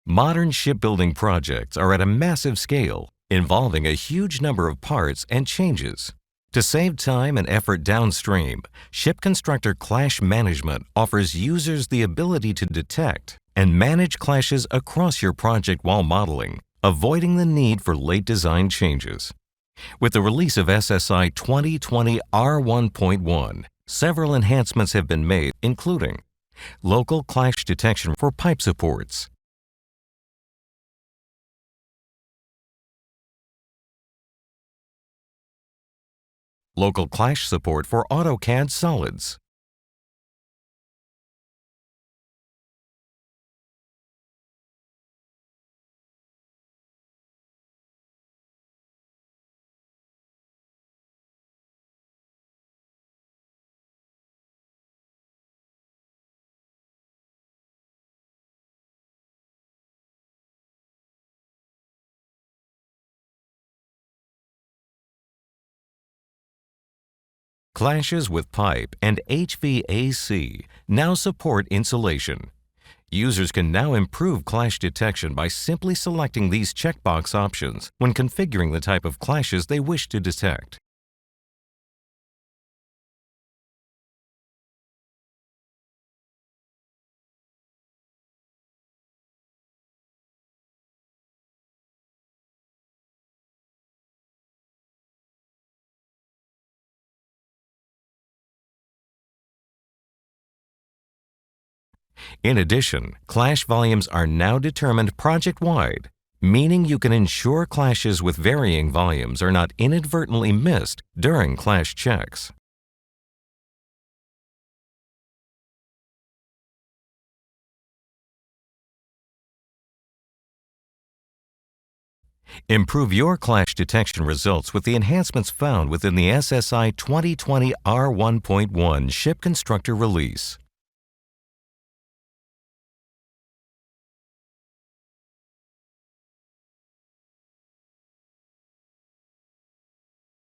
Modern shipbuilding projects are at a massive scale, involving a huge number of parts and changes. To save time and effort downstream, ShipConstructor Clash Management offers users the ability to detect and manage clashes across your project while modeling, avoiding the need for late design changes. With the release of SSI 2020 R1.1, several enhancements have been made, including local clash detection for pipe supports, local clash support for AutoCAD Solids, clashes with pipe, and HVAC now support insulation. Users can now improve clash detection by simply selecting these checkbox options when configuring the type of clashes they wish to detect. In addition, clash volumes are now determined project-wide, meaning you can ensure clashes with varying volumes are not inadvertently missed during clash checks. Improve your clash detection results with the enhancements found within the SSI 2020 R1.1 ShipConstructor release.